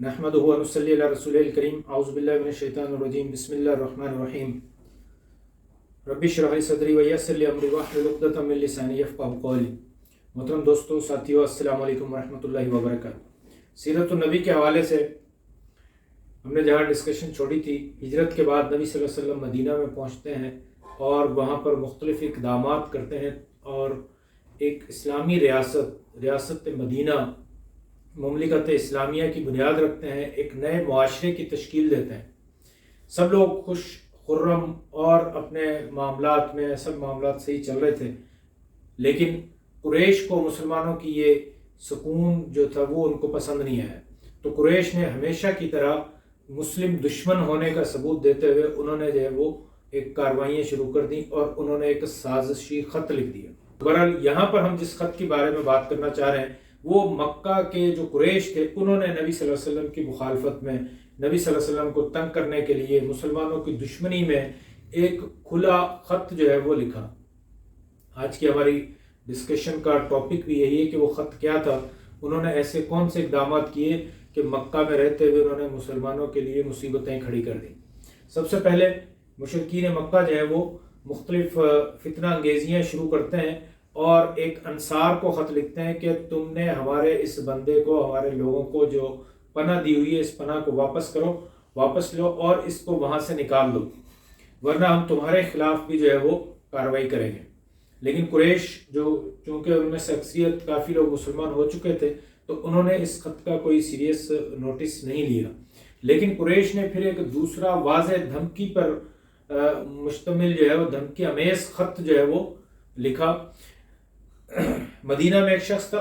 نحمدہ و نصلی علی رسول الکریم اعوذ باللہ من الشیطان الرجیم بسم اللہ الرحمن الرحیم رب اشرح لی صدری ویسر لی امری واحلل عقدۃ من لسانی یفقہوا قولی۔ محترم دوستو، ساتھیو، السلام علیکم ورحمۃ اللہ وبرکاتہ۔ سیرت النبی کے حوالے سے ہم نے جہاں ڈسکشن چھوڑی تھی، ہجرت کے بعد نبی صلی اللہ علیہ وسلم مدینہ میں پہنچتے ہیں اور وہاں پر مختلف اقدامات کرتے ہیں اور ایک اسلامی ریاست مدینہ، مملکت اسلامیہ کی بنیاد رکھتے ہیں، ایک نئے معاشرے کی تشکیل دیتے ہیں۔ سب لوگ خوش خرم اور اپنے معاملات میں سب معاملات صحیح چل رہے تھے، لیکن قریش کو مسلمانوں کی یہ سکون جو تھا وہ ان کو پسند نہیں آیا۔ تو قریش نے ہمیشہ کی طرح مسلم دشمن ہونے کا ثبوت دیتے ہوئے انہوں نے جو ہے وہ ایک کاروائیاں شروع کر دیں اور انہوں نے ایک سازشی خط لکھ دیا۔ بہرحال یہاں پر ہم جس خط کے بارے میں بات کرنا چاہ رہے ہیں وہ مکہ کے جو قریش تھے، انہوں نے نبی صلی اللہ علیہ وسلم کی مخالفت میں، نبی صلی اللہ علیہ وسلم کو تنگ کرنے کے لیے، مسلمانوں کی دشمنی میں ایک کھلا خط جو ہے وہ لکھا۔ آج کی ہماری ڈسکشن کا ٹاپک بھی یہی ہے کہ وہ خط کیا تھا، انہوں نے ایسے کون سے اقدامات کیے کہ مکہ میں رہتے ہوئے انہوں نے مسلمانوں کے لیے مصیبتیں کھڑی کر دیں۔ سب سے پہلے مشرکین مکہ جو ہے وہ مختلف فتنہ انگیزیاں شروع کرتے ہیں اور ایک انصار کو خط لکھتے ہیں کہ تم نے ہمارے اس بندے کو، ہمارے لوگوں کو جو پناہ دی ہوئی ہے، اس پناہ کو واپس کرو، واپس لو اور اس کو وہاں سے نکال دو، ورنہ ہم تمہارے خلاف بھی جو ہے وہ کارروائی کریں گے۔ لیکن قریش چونکہ ان میں سے اکثریت کافی لوگ مسلمان ہو چکے تھے تو انہوں نے اس خط کا کوئی سیریس نوٹس نہیں لیا، لیکن قریش نے پھر ایک دوسرا واضح دھمکی پر مشتمل جو ہے وہ دھمکی امیز خط جو ہے وہ لکھا۔ مدینہ میں ایک شخص تھا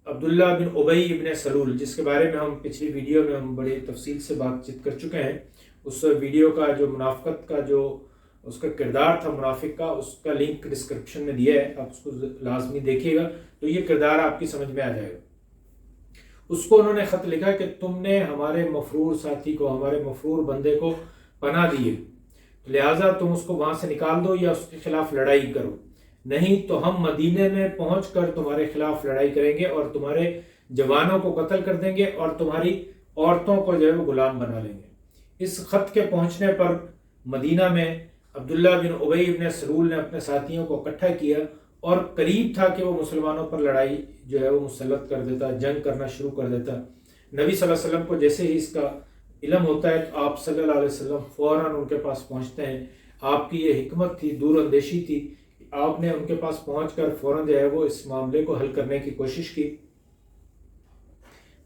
عبداللہ بن ابی بن سلول، جس کے بارے میں ہم پچھلی ویڈیو میں ہم بڑی تفصیل سے بات چیت کر چکے ہیں۔ اس ویڈیو کا جو منافقت کا جو اس کا کردار تھا منافق کا، اس کا لنک ڈسکرپشن میں دیا ہے، آپ اس کو لازمی دیکھیے گا تو یہ کردار آپ کی سمجھ میں آ جائے گا۔ اس کو انہوں نے خط لکھا کہ تم نے ہمارے مفرور ساتھی کو، ہمارے مفرور بندے کو پناہ دی ہے، لہٰذا تم اس کو وہاں سے نکال دو یا اس کے خلاف لڑائی کرو، نہیں تو ہم مدینے میں پہنچ کر تمہارے خلاف لڑائی کریں گے اور تمہارے جوانوں کو قتل کر دیں گے اور تمہاری عورتوں کو جو ہے وہ غلام بنا لیں گے۔ اس خط کے پہنچنے پر مدینہ میں عبداللہ بن ابی بن سلول نے اپنے ساتھیوں کو اکٹھا کیا اور قریب تھا کہ وہ مسلمانوں پر لڑائی جو ہے وہ مسلط کر دیتا، جنگ کرنا شروع کر دیتا۔ نبی صلی اللہ علیہ وسلم کو جیسے ہی اس کا علم ہوتا ہے تو آپ صلی اللہ علیہ وسلم فوراً ان کے پاس پہنچتے ہیں۔ آپ کی یہ حکمت تھی، دور اندیشی تھی، آپ نے ان کے پاس پہنچ کر فوراً جو ہے وہ اس معاملے کو حل کرنے کی کوشش کی۔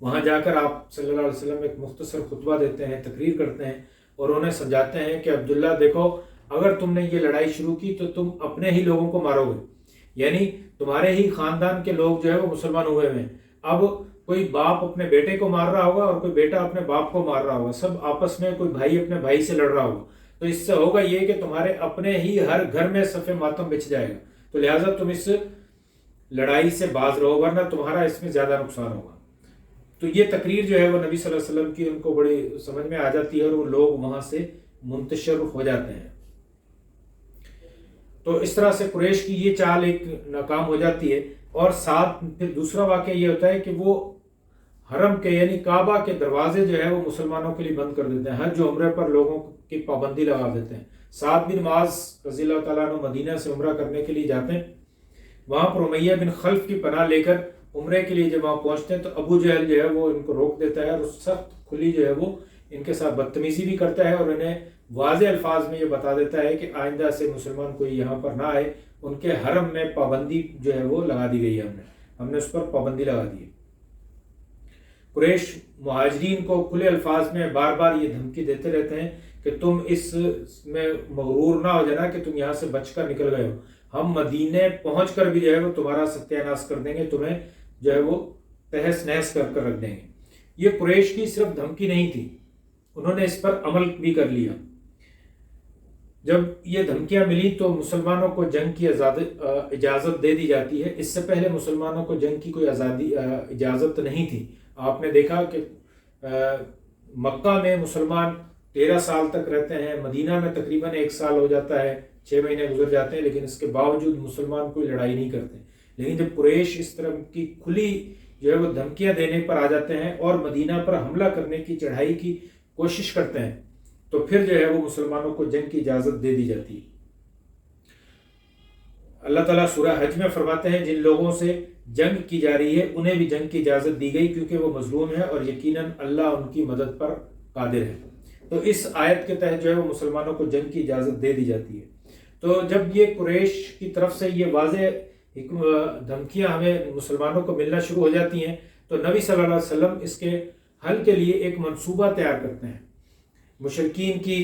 وہاں جا کر آپ صلی اللہ علیہ وسلم ایک مختصر خطبہ دیتے ہیں، تقریر کرتے ہیں اور انہیں سمجھاتے ہیں کہ عبداللہ دیکھو، اگر تم نے یہ لڑائی شروع کی تو تم اپنے ہی لوگوں کو مارو گے، یعنی تمہارے ہی خاندان کے لوگ جو ہے وہ مسلمان ہوئے ہیں۔ اب کوئی باپ اپنے بیٹے کو مار رہا ہوگا اور کوئی بیٹا اپنے باپ کو مار رہا ہوگا، سب آپس میں کوئی بھائی اپنے بھائی سے لڑ رہا ہوگا، تو اس سے ہوگا یہ کہ تمہارے اپنے ہی ہر گھر میں صف ماتم بچ جائے گا، تو لہٰذا تم اس لڑائی سے باز رہو ورنہ تمہارا اس میں زیادہ نقصان ہوگا۔ تو یہ تقریر جو ہے وہ نبی صلی اللہ علیہ وسلم کی ان کو بڑی سمجھ میں آ جاتی ہے اور وہ لوگ وہاں سے منتشر ہو جاتے ہیں۔ تو اس طرح سے قریش کی یہ چال ایک ناکام ہو جاتی ہے اور ساتھ پھر دوسرا واقعہ یہ ہوتا ہے کہ وہ حرم کے یعنی کعبہ کے دروازے جو ہے وہ مسلمانوں کے لیے بند کر دیتے ہیں، حج و عمرے پر لوگوں کی پابندی لگا دیتے ہیں۔ سعد بن معاذ رضی اللہ تعالیٰ عنہ مدینہ سے عمرہ کرنے کے لیے جاتے ہیں، وہاں پر امیہ بن خلف کی پناہ لے کر عمرے کے لیے جب وہاں پہنچتے ہیں تو ابو جہل جو ہے وہ ان کو روک دیتا ہے اور سخت کھلی جو ہے وہ ان کے ساتھ بدتمیزی بھی کرتا ہے اور انہیں واضح الفاظ میں یہ بتا دیتا ہے کہ آئندہ سے مسلمان کوئی یہاں پر نہ آئے، ان کے حرم میں پابندی جو ہے وہ لگا دی گئی ہے، ہم نے اس پر پابندی لگا دی ہے۔ قریش مہاجرین کو کھلے الفاظ میں بار بار یہ دھمکی دیتے رہتے ہیں کہ تم اس میں مغرور نہ ہو جانا کہ تم یہاں سے بچ کر نکل گئے ہو، ہم مدینے پہنچ کر بھی جو ہے وہ تمہارا ستیہ ناش کر دیں گے، تمہیں جو ہے وہ تہس نہس کر کر رکھ دیں گے۔ یہ قریش کی صرف دھمکی نہیں تھی، انہوں نے اس پر عمل بھی کر لیا۔ جب یہ دھمکیاں ملی تو مسلمانوں کو جنگ کی اجازت دے دی جاتی ہے۔ اس سے پہلے مسلمانوں کو جنگ کی کوئی اجازت نہیں تھی۔ آپ نے دیکھا کہ مکہ میں مسلمان 13 سال تک رہتے ہیں، مدینہ میں تقریباً 1 سال ہو جاتا ہے، 6 مہینے گزر جاتے ہیں، لیکن اس کے باوجود مسلمان کوئی لڑائی نہیں کرتے۔ لیکن جب قریش اس طرح کی کھلی جو ہے وہ دھمکیاں دینے پر آ جاتے ہیں اور مدینہ پر حملہ کرنے کی چڑھائی کی کوشش کرتے ہیں، تو پھر جو ہے وہ مسلمانوں کو جنگ کی اجازت دے دی جاتی ہے۔ اللہ تعالیٰ سورہ حج میں فرماتے ہیں جن لوگوں سے جنگ کی جا رہی ہے انہیں بھی جنگ کی اجازت دی گئی کیونکہ وہ مظلوم ہے اور یقیناً اللہ ان کی مدد پر قادر ہے۔ تو اس آیت کے تحت جو ہے وہ مسلمانوں کو جنگ کی اجازت دے دی جاتی ہے۔ تو جب یہ قریش کی طرف سے یہ واضح دھمکیاں ہمیں مسلمانوں کو ملنا شروع ہو جاتی ہیں تو نبی صلی اللہ علیہ وسلم اس کے حل کے لیے ایک منصوبہ تیار کرتے ہیں۔ مشرکین کی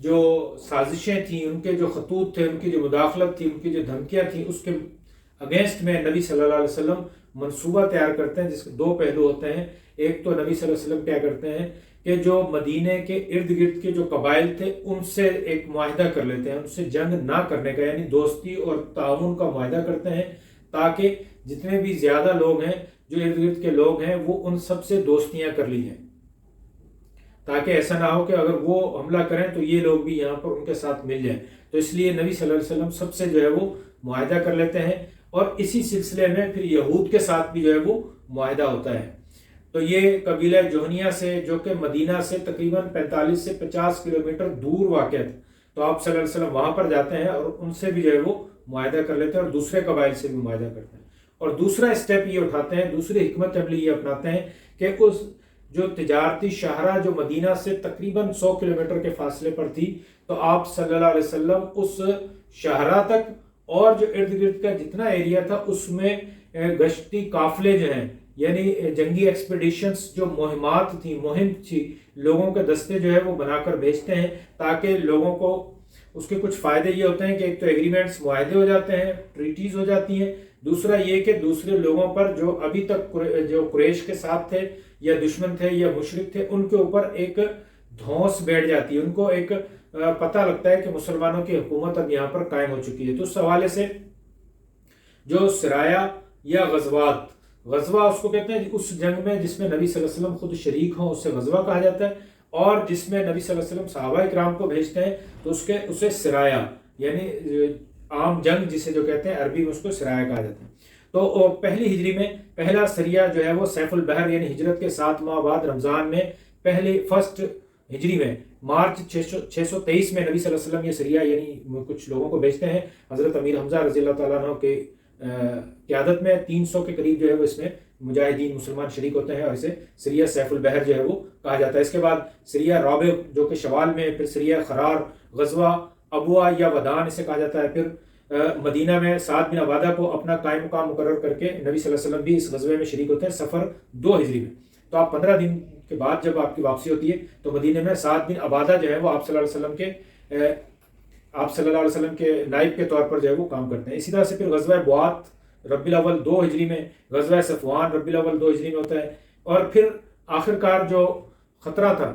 جو سازشیں تھیں، ان کے جو خطوط تھے، ان کی جو مداخلت تھی، ان کی جو دھمکیاں تھیں، اس کے اگینسٹ میں نبی صلی اللہ علیہ وسلم منصوبہ تیار کرتے ہیں جس کے دو پہلو ہوتے ہیں۔ ایک تو نبی صلی اللہ علیہ وسلم کیا کرتے ہیں کہ جو مدینے کے ارد گرد کے جو قبائل تھے ان سے ایک معاہدہ کر لیتے ہیں، ان سے جنگ نہ کرنے کا، یعنی دوستی اور تعاون کا معاہدہ کرتے ہیں تاکہ جتنے بھی زیادہ لوگ ہیں جو ارد گرد کے لوگ ہیں وہ ان سب سے دوستیاں کر لی ہیں، تاکہ ایسا نہ ہو کہ اگر وہ حملہ کریں تو یہ لوگ بھی یہاں پر ان کے ساتھ مل جائیں۔ تو اس لیے نبی صلی اللہ علیہ وسلم سب سے جو ہے وہ معاہدہ کر لیتے ہیں، اور اسی سلسلے میں پھر یہود کے ساتھ بھی جو ہے وہ معاہدہ ہوتا ہے۔ تو یہ قبیلہ جوہنیہ سے جو کہ مدینہ سے تقریباً 45 سے 50 کلومیٹر دور واقع ہے، تو آپ صلی اللہ علیہ وسلم وہاں پر جاتے ہیں اور ان سے بھی جو ہے وہ معاہدہ کر لیتے ہیں اور دوسرے قبائل سے بھی معاہدہ کرتے ہیں۔ اور دوسرا اسٹیپ یہ اٹھاتے ہیں، دوسری حکمت عملی یہ اپناتے ہیں کہ اس جو تجارتی شاہراہ جو مدینہ سے تقریباً 100 کلومیٹر کے فاصلے پر تھی، تو آپ صلی اللہ علیہ وسلم اس شاہراہ تک اور جو ارد گرد کا جتنا ایریا تھا اس میں گشتی قافلے جو ہیں، یعنی جنگی ایکسپیڈیشنز جو مہمات تھیں، مہم تھی، لوگوں کے دستے جو ہے وہ بنا کر بھیجتے ہیں تاکہ لوگوں کو اس کے کچھ فائدے یہ ہوتے ہیں کہ ایک تو ایگریمنٹس معاہدے ہو جاتے ہیں، ٹریٹیز ہو جاتی ہیں، دوسرا یہ کہ دوسرے لوگوں پر جو ابھی تک جو قریش کے ساتھ تھے یا دشمن تھے یا مشرک تھے ان کے اوپر ایک دھونس بیٹھ جاتی ہے، ان کو ایک پتہ لگتا ہے کہ مسلمانوں کی حکومت اب یہاں پر قائم ہو چکی ہے۔ تو اس حوالے سے جو سرایا یا غزوہ اس کو کہتے ہیں اس جنگ میں جس میں نبی صلی اللہ علیہ وسلم خود شریک ہوں اسے غزوہ کہا جاتا ہے، اور جس میں نبی صلی اللہ علیہ وسلم صحابہ اکرام کو بھیجتے ہیں تو اسے سرایا، یعنی عام جنگ جسے جو کہتے ہیں عربی میں اس کو سرایا کہا جاتا ہے۔ تو پہلی ہجری میں پہلا سریہ جو ہے وہ سیف البحر یعنی ہجرت کے 7 ماہ بعد رمضان میں فرسٹ ہجری میں مارچ 623 میں نبی صلی اللہ علیہ وسلم یہ سریہ یعنی کچھ لوگوں کو بھیجتے ہیں۔ حضرت امیر حمزہ رضی اللہ تعالیٰ عنہ کے قیادت میں 300 کے قریب جو ہے وہ اس میں مجاہدین مسلمان شریک ہوتے ہیں اور اسے سریہ سیف البحر جو ہے وہ کہا جاتا ہے۔ اس کے بعد سریہ رابع جو کہ شوال میں، پھر سریہ خرار، غزوہ ابوا یا ودان اسے کہا جاتا ہے، پھر مدینہ میں سعد بن عبادہ کو اپنا قائم مقام مقرر کر کے نبی صلی اللہ علیہ وسلم بھی اس غزوے میں شریک ہوتے ہیں صفر 2 ہجری میں۔ تو آپ 15 دن کے بعد جب آپ کی واپسی ہوتی ہے تو مدینہ میں سعد بن عبادہ جو ہے وہ آپ صلی اللہ علیہ وسلم کے نائب کے طور پر جو ہے وہ کام کرتے ہیں۔ اسی طرح سے پھر غزوہ بوات ربیع الاول 2 ہجری میں، غزوہ صفوان ربیع الاول 2 ہجری میں ہوتا ہے، اور پھر آخرکار جو خطرہ تھا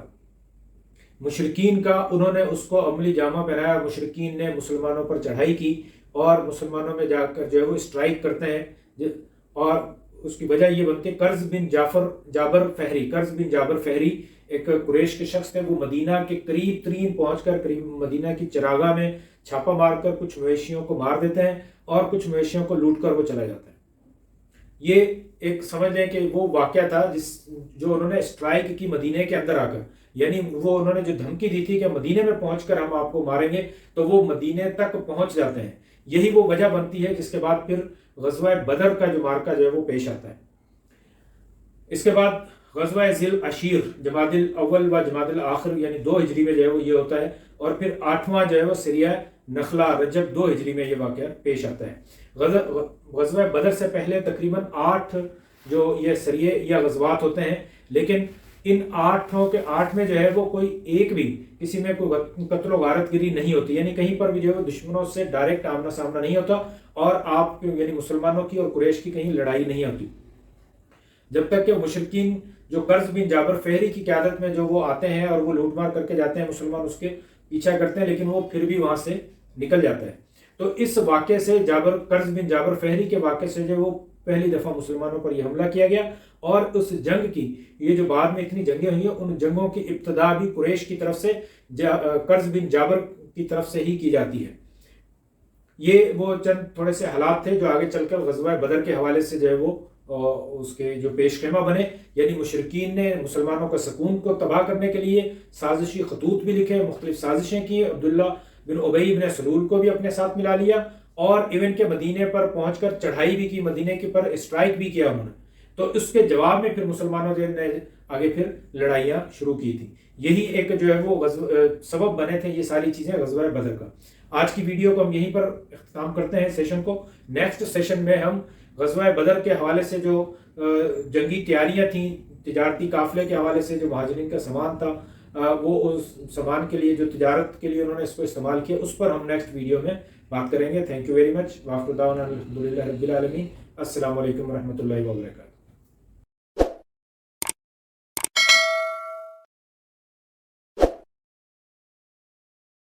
مشرکین کا انہوں نے اس کو عملی جامہ پہنایا، مشرکین نے مسلمانوں پر چڑھائی کی اور مسلمانوں میں جا کر جو ہے وہ اسٹرائک کرتے ہیں، اور اس کی وجہ یہ بنتی ہے قرظ بن جابر فہری ایک قریش کے شخص تھے، وہ مدینہ کے قریب ترین پہنچ کر قریب مدینہ کی چراگاہ میں چھاپا مار کر کچھ مویشیوں کو مار دیتے ہیں اور کچھ مویشیوں کو لوٹ کر وہ چلا جاتا ہے۔ یہ ایک سمجھ لیں کہ وہ واقعہ تھا جو انہوں نے اسٹرائک کی مدینہ کے اندر آ کر، یعنی وہ انہوں نے جو دھمکی دی تھی کہ مدینہ میں پہنچ کر ہم آپ کو ماریں گے، تو وہ مدینہ تک پہنچ جاتے ہیں۔ یہی وہ وجہ بنتی ہے جس کے بعد پھر غزوہ بدر کا جو مارکہ جو ہے وہ پیش آتا ہے۔ اس کے بعد غزوہ ذی العشیر جمادی الاول و جمادی الاخر یعنی 2 ہجری میں جو ہے وہ یہ ہوتا ہے، اور پھر 8واں جو ہے وہ سریہ نخلا رجب 2 ہجری میں یہ واقعہ پیش آتا ہے۔ غزوہ بدر سے پہلے تقریباً 8 جو یہ سریے یا غزوات ہوتے ہیں، لیکن ان 8 میں جو ہے وہ کوئی ایک بھی کسی میں کوئی قتل و غارت گری نہیں ہوتی، یعنی کہیں پر بھی جو ہے وہ دشمنوں سے ڈائریکٹ آمنا سامنا نہیں ہوتا، اور آپ یعنی مسلمانوں کی اور قریش کی کہیں لڑائی نہیں ہوتی، جب تک کہ مشرکین جو قرظ بن جابر فہری کی قیادت میں جو وہ آتے ہیں اور وہ لوٹ مار کر کے جاتے ہیں، مسلمان اس کے پیچھا کرتے ہیں لیکن وہ پھر بھی وہاں سے نکل جاتا ہے۔ تو اس واقعے سے قرظ بن جابر فہری کے واقعے سے جو وہ پہلی دفعہ مسلمانوں پر یہ حملہ کیا گیا، اور اس جنگ کی یہ جو بعد میں اتنی جنگیں ہوئی ہیں ان جنگوں کی ابتدا بھی قریش کی طرف سے قرظ بن جابر کی طرف سے ہی کی جاتی ہے۔ یہ وہ چند تھوڑے سے حالات تھے جو آگے چل کر غزوہ بدر کے حوالے سے جو ہے وہ اس کے جو پیش خیمہ بنے، یعنی مشرکین نے مسلمانوں کا سکون کو تباہ کرنے کے لیے سازشی خطوط بھی لکھے، مختلف سازشیں کی، عبداللہ بن ابی بن سلول کو بھی اپنے ساتھ ملا لیا، اور ایون کے مدینے پر پہنچ کر چڑھائی بھی کی، مدینے کے پر اسٹرائک بھی کیا انہوں نے۔ تو اس کے جواب میں پھر مسلمانوں نے آگے پھر لڑائیاں شروع کی تھی۔ یہی ایک جو ہے وہ سبب بنے تھے یہ ساری چیزیں غزوہ بدر کا۔ آج کی ویڈیو کو ہم یہیں پر اختتام کرتے ہیں سیشن کو۔ نیکسٹ سیشن میں ہم غزوہ بدر کے حوالے سے جو جنگی تیاریاں تھیں، تجارتی قافلے کے حوالے سے جو مہاجرین کا سامان تھا، وہ اس سامان کے لیے جو تجارت کے لیے انہوں نے اس کو استعمال کیا، اس پر ہم نیکسٹ ویڈیو میں بات کریں گے۔ Thank you very much. وآخر دعوانا الحمدللہ رب العالمین۔ السلام علیکم ورحمۃ اللہ وبرکاتہ۔